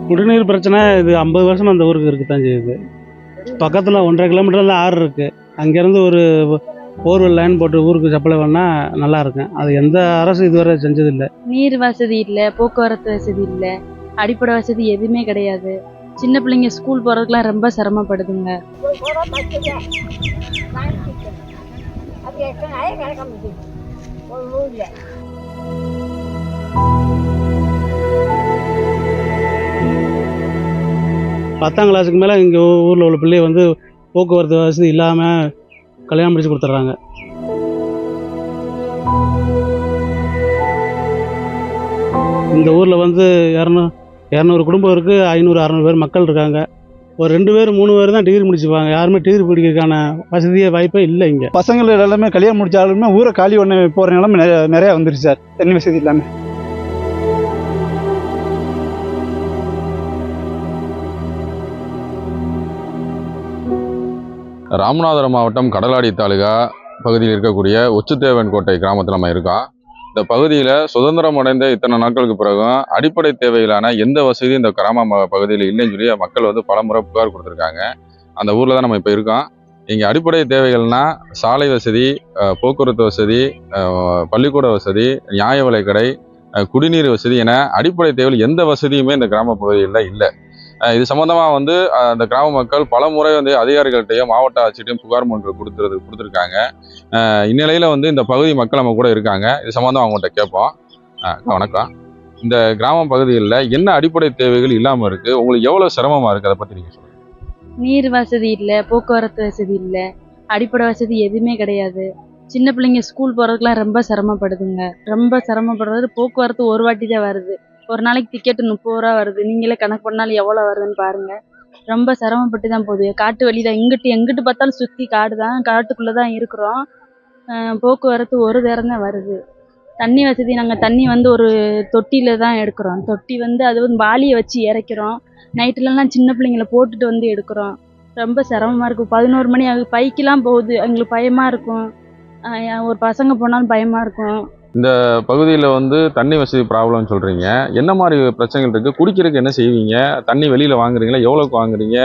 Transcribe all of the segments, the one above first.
குடிநீர் பிரச்சனை இது 50 வருஷமா அந்த ஊருக்கு இருக்குதான் செய்யுது. பக்கத்தில் 1.5 கிலோமீட்டரில் ஆறு இருக்குது. அங்கேருந்து ஒரு போர்வெல் லைன் போட்டு ஊருக்கு சப்ளை பண்ணால் நல்லா இருக்கும். அது எந்த அரசு இதுவரை செஞ்சதில்லை. நீர் வசதி இல்லை, போக்குவரத்து வசதி இல்லை, அடிப்படை வசதி எதுவுமே கிடையாது. சின்ன பிள்ளைங்க ஸ்கூல் போகிறதுக்குலாம் ரொம்ப சிரமப்படுதுங்க. பத்தாம் கிளாஸுக்கு மேலே இங்கே ஊரில் உள்ள பிள்ளைய வந்து போக்குவரத்து வசதி இல்லாமல் கல்யாணம் முடிச்சு கொடுத்துட்றாங்க. இந்த ஊரில் வந்து 200 குடும்பம் இருக்குது. 500-600 பேர் மக்கள் இருக்காங்க. ஒரு 2 பேர் 3 பேர் தான் டிகிரி முடிச்சுப்பாங்க. யாருமே டிகிரி படிக்கிறதுக்கான வசதியே வாய்ப்பே இல்லை. இங்கே பசங்கள் எல்லாமே கல்யாணம் முடிச்சாலுமே ஊரை காலி ஒன்று போகிற நிலைமை நிறையா வந்துருச்சு சார், தண்ணி வசதி இல்லாமல். ராமநாதபுரம் மாவட்டம் கடலாடி தாலுகா பகுதியில் இருக்கக்கூடிய ஒச்சுத்தேவன் கோட்டை கிராமத்தில் நம்ம இருக்கோம். இந்த பகுதியில் சுதந்திரம் அடைந்த இத்தனை நாட்களுக்கு பிறகும் அடிப்படை தேவைகளான எந்த வசதியும் இந்த கிராம பகுதியில் இல்லைன்னு சொல்லி மக்கள் வந்து பலமுறை புகார் கொடுத்துருக்காங்க. அந்த ஊரில் தான் நம்ம இப்போ இருக்கோம். இங்கே அடிப்படை தேவைகள்னால் சாலை வசதி, போக்குவரத்து வசதி, பள்ளிக்கூட வசதி, நியாய விலைக் கடை, குடிநீர் வசதி என அடிப்படை தேவைகள் எந்த வசதியுமே இந்த கிராம பகுதியில் இல்லை. இது சம்பந்தமாக வந்து அந்த கிராம மக்கள் பல முறை வந்து அதிகாரிகள்கிட்டையும் மாவட்ட ஆட்சியிட்டையும் புகார் மனு கொடுத்துருக்காங்க. இந்நிலையில் வந்து இந்த பகுதி மக்கள் நம்ம கூட இருக்காங்க. இது சம்பந்தம் அவங்கள்ட்ட கேட்போம். வணக்கம். இந்த கிராம பகுதிகளில் என்ன அடிப்படை தேவைகள் இல்லாமல் இருக்குது, உங்களுக்கு எவ்வளோ சிரமமாக இருக்குது, அதை பற்றி நீங்கள் சொல்லுங்கள். நீர் வசதி இல்லை, போக்குவரத்து வசதி இல்லை, அடிப்படை வசதி எதுவுமே கிடையாது. சின்ன பிள்ளைங்க ஸ்கூல் போகிறதுக்குலாம் ரொம்ப சிரமப்படுதுங்க. ரொம்ப சிரமப்படுறது. போக்குவரத்து ஒரு வாட்டி தான் வருது. ஒரு நாளைக்கு டிக்கெட்டு 30 ரூபா வருது. நீங்களே கணக்கு பண்ணாலும் எவ்வளோ வருதுன்னு பாருங்கள். ரொம்ப சிரமப்பட்டு தான் போகுது. காட்டு வழி தான். எங்கிட்டு பார்த்தாலும் சுற்றி காடு தான். காட்டுக்குள்ளே தான் இருக்கிறோம். போக்குவரத்து ஒரு நேரம் தான் வருது. தண்ணி வசதி, நாங்கள் தண்ணி வந்து ஒரு தொட்டியில் தான் எடுக்கிறோம். தொட்டி வந்து அது வந்து வாளியை வச்சு இறைக்கிறோம். நைட்டுலலாம் சின்ன பிள்ளைங்களை போட்டுட்டு வந்து எடுக்கிறோம். ரொம்ப சிரமமாக இருக்கும். 11 மணி ஆகுது. பைக்கெலாம் போகுது. எங்களுக்கு பயமாக இருக்கும். ஒரு பசங்க போனாலும் பயமாக இருக்கும். இந்த பகுதியில் வந்து தண்ணி வசதி ப்ராப்ளம்னு சொல்கிறீங்க. என்ன மாதிரி பிரச்சனைகள் இருக்குது? குடிக்கிறதுக்கு என்ன செய்வீங்க? தண்ணி வெளியில் வாங்குறீங்களா? எவ்வளோக்கு வாங்குறீங்க?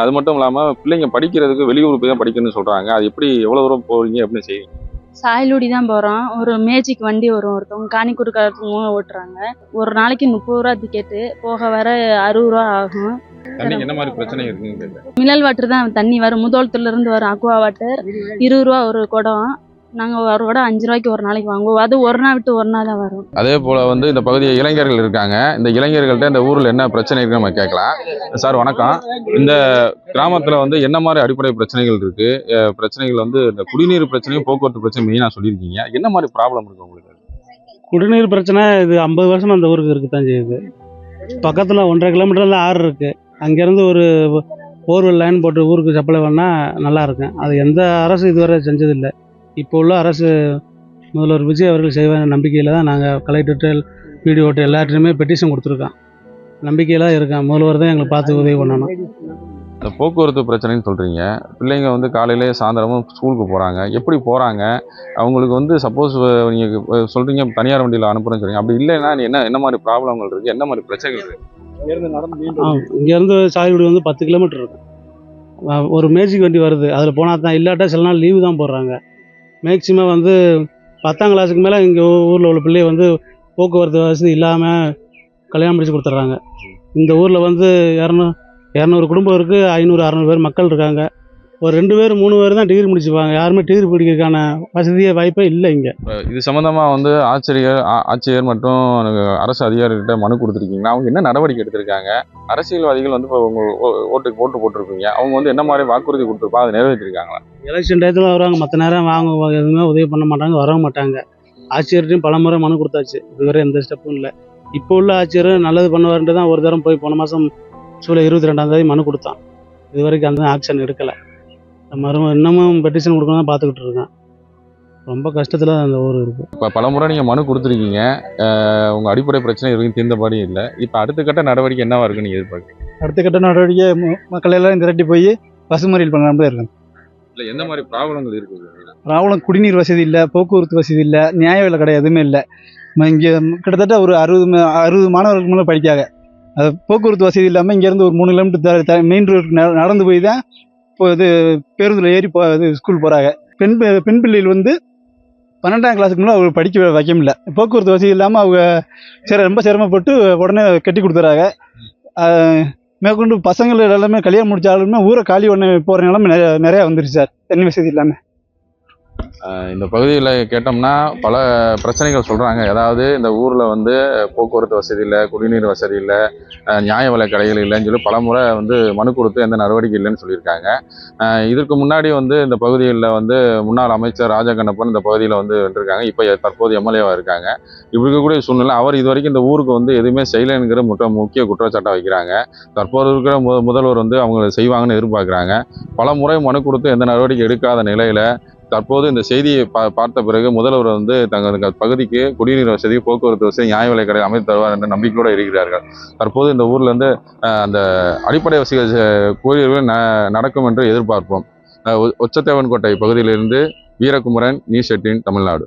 அது மட்டும் இல்லாமல் பிள்ளைங்க படிக்கிறதுக்கு வெளியூர் போய் தான் படிக்கணும்னு சொல்கிறாங்க. அது எப்படி, எவ்வளோ தூரம் போவீங்க, எப்படி செய்வீங்க? சாயலூடி தான் போகிறோம். ஒரு மேஜிக் வண்டி வரும். ஒருத்தவங்க காணிக்கூடுக்காரங்க ஓட்டுறாங்க. ஒரு நாளைக்கு 30 ரூபா டிக்கெட்டு. போக வர 60 ரூபா ஆகும். தண்ணி என்ன மாதிரி பிரச்சனை இருக்குன்னு? மினரல் வாட்டர் தான் தண்ணி வரும். முதோளத்துலேருந்து வரும். அக்வா வாட்டர் 20 ரூபா ஒரு குடம். நாங்கள் ஒரு குடம் 5 ரூபாய்க்கு ஒரு நாளைக்கு வாங்குவோம். அது ஒரு நாள் விட்டு ஒரு நாள் தான் வரும். அதே போல் வந்து இந்த பகுதியில் இளைஞர்கள் இருக்காங்க. இந்த இளைஞர்கள்ட்ட இந்த ஊரில் என்ன பிரச்சனை இருக்குன்னு நம்ம கேட்கலாம். சார் வணக்கம். இந்த கிராமத்தில் வந்து என்ன மாதிரி அடிப்படை பிரச்சனைகள் இருக்குது? பிரச்சனைகள் வந்து இந்த குடிநீர் பிரச்சனையும் போக்குவரத்து பிரச்சனையும் மெயினாக சொல்லியிருக்கீங்க. என்ன மாதிரி ப்ராப்ளம் இருக்குது உங்களுக்கு? குடிநீர் பிரச்சனை இது 50 வருஷமா அந்த ஊருக்கு இருக்குதான் செய்யுது. பக்கத்தில் 1.5 கிலோமீட்டரில் ஆறு இருக்குது. அங்கேருந்து ஒரு போர்வெல் லைன் போட்டு ஊருக்கு சப்ளை பண்ணால் நல்லா இருக்கும். அது எந்த அரசு இதுவரை செஞ்சதில்லை. இப்போ உள்ள அரசு முதல்வர் விஜய் அவர்கள் செய்வாங்க நம்பிக்கையில் தான் நாங்கள் கலெக்டர்கிட்ட, பிடிஓட்ட எல்லார்ட்டையுமே பெட்டிஷன் கொடுத்துருக்கோம். நம்பிக்கையில் தான் இருக்கேன். முதல்வர் தான் எங்களுக்கு பார்த்து உதவி பண்ணணும். இந்த போக்குவரத்து பிரச்சனைன்னு சொல்கிறீங்க. பிள்ளைங்க வந்து காலையிலே சாயந்தரமும் ஸ்கூலுக்கு போகிறாங்க. எப்படி போகிறாங்க? அவங்களுக்கு வந்து சப்போஸ் நீங்கள் சொல்கிறீங்க தனியார் வண்டியில் அனுப்புகிறேன்னு சொல்கிறீங்க. அப்படி இல்லைன்னா என்ன மாதிரி ப்ராப்ளங்கள் இருக்குது, என்ன மாதிரி பிரச்சனைகள் இருக்குது? இங்கேருந்து சாயல்குடி வந்து 10 கிலோமீட்டர் இருக்கும். ஒரு மேஜிக் வண்டி வருது. அதில் போனால் தான். இல்லாட்டா சில நாள் லீவு தான் போடுறாங்க. மேக்சிமம் வந்து 10ஆம் கிளாஸுக்கு மேலே இங்கே ஊரில் உள்ள பிள்ளைய வந்து போக்குவரத்து வசதி இல்லாமல் கல்யாணம் முடிச்சு கொடுத்துட்றாங்க. இந்த ஊரில் வந்து 200 குடும்பம் இருக்குது. 500-600 பேர் மக்கள் இருக்காங்க. ஒரு 2 பேர் 3 பேர் தான் டிகிரி முடிச்சுப்பாங்க. யாருமே டிகிரி படிக்கிறதுக்கான வசதியே வாய்ப்பே இல்லை. இங்கே இது சம்மந்தமாக வந்து ஆட்சியர் மற்றும் அரசு அதிகாரிகிட்ட மனு கொடுத்துருக்கீங்களா? அவங்க என்ன நடவடிக்கை எடுத்திருக்காங்க? அரசியல்வாதிகள் வந்து இப்போ உங்கள் ஓட்டு போட்டிருப்பீங்க. அவங்க வந்து என்ன மாதிரி வாக்குறுதி கொடுத்துருப்பா, அதை நிறைவேற்றிருக்காங்களா? எலெக்ஷன் டயத்தில் வருவாங்க. மற்ற நேரம் எதுவுமே உதவி பண்ண மாட்டாங்க, வர மாட்டாங்க. ஆட்சியர்கிட்டையும் பல முறை மனு கொடுத்தாச்சு. இதுவரை எந்த ஸ்டெப்பும் இல்லை. இப்போ உள்ள ஆட்சியர் நல்லது பண்ணுவார்ன்ட்டு தான் ஒரு தரம் போய் போன மாதம் ஜூலை 22ஆம் தேதி மனு கொடுத்தான். இது வரைக்கும் அந்த ஆக்ஷன் எடுக்கலை. இன்னமும் பெட்டிஷன் கொடுக்கணும் தான் பார்த்துக்கிட்டு இருக்கேன். ரொம்ப கஷ்டத்தில் அந்த ஊர் இருக்குது. இப்போ பல முறை நீங்கள் மனு கொடுத்துருக்கீங்க. உங்கள் அடிப்படை பிரச்சனை எதுவும் தீர்ந்தபடியும் இல்லை. இப்போ அடுத்த கட்ட நடவடிக்கை என்னவா இருக்குன்னு நீங்கள் எதிர்பார்க்குறீங்க? அடுத்த கட்ட நடவடிக்கை மக்கள் எல்லாம் திரட்டி போய் பசுமறியல் பண்ணலாம் தான் இருக்கேன். இல்லை, எந்த மாதிரி ப்ராப்ளங்கள் இருக்குது? ப்ராப்ளம் குடிநீர் வசதி இல்லை, போக்குவரத்து வசதி இல்லை, நியாய விலை கடை எதுவுமே இல்லை. இங்கே கிட்டத்தட்ட ஒரு 60 மாணவர்களுக்கு மேலே படிக்காங்க. அது போக்குவரத்து வசதி இல்லாமல் இங்கேருந்து ஒரு 3 கிலோமீட்டர் மெயின் ரோடு நடந்து போய் தான் இப்போ இது பேருந்தில் ஏறி இது ஸ்கூல் போகிறாங்க. பெண் பிள்ளைகள் வந்து 12ஆம் கிளாஸுக்கு மேலே அவங்க படிக்க வைக்க முடியல. போக்குவரத்து வசதி இல்லாமல் அவங்க ரொம்ப சிரமப்பட்டு உடனே கட்டி கொடுத்துறாங்க. மேற்கொண்டு பசங்கள் எல்லாமே கல்யாணம் முடிச்சாலுமே ஊரை காலி பண்ண போகிற நிலைமை நிறையா வந்துருச்சு சார், தண்ணி வசதி இல்லாமல். இந்த பகுதியில் கேட்டோம்னா பல பிரச்சனைகள் சொல்கிறாங்க. அதாவது இந்த ஊரில் வந்து போக்குவரத்து வசதி இல்லை, குடிநீர் வசதி இல்லை, நியாய விலை கடைகள் இல்லைன்னு சொல்லி பல முறை வந்து மனு கொடுத்து எந்த நடவடிக்கை இல்லைன்னு சொல்லியிருக்காங்க. இதற்கு முன்னாடி வந்து இந்த பகுதிகளில் வந்து முன்னாள் அமைச்சர் ராஜகண்ணப்பன் இந்த பகுதியில் வந்து வென்றிருக்காங்க. இப்போ தற்போது எம்எல்ஏவாக இருக்காங்க. இப்படி இருக்கக்கூடிய சூழ்நிலை அவர் இது வரைக்கும் இந்த ஊருக்கு வந்து எதுவுமே செய்யலைங்கிற முக்கிய குற்றச்சாட்டை வைக்கிறாங்க. தற்போது இருக்கிற முதல்வர் வந்து அவங்க செய்வாங்கன்னு எதிர்பார்க்குறாங்க. பல முறை மனு கொடுத்து எந்த நடவடிக்கை எடுக்காத நிலையில் தற்போது இந்த செய்தியை பார்த்த பிறகு முதல்வர் வந்து தங்கள் பகுதிக்கு குடிநீர் வசதி, போக்குவரத்து வசதி, நியாய விலை கடை அமைத்து தருவார் என்ற நம்பிக்கையோடு இருக்கிறார்கள். தற்போது இந்த ஊரில் வந்து அந்த அடிப்படை வசதி கோரிக்கைகள் நடக்கும் என்று எதிர்பார்ப்போம். ஒச்சத்தேவன் கோட்டை பகுதியிலிருந்து வீரகுமரன், நியூஸ் 18 தமிழ்நாடு.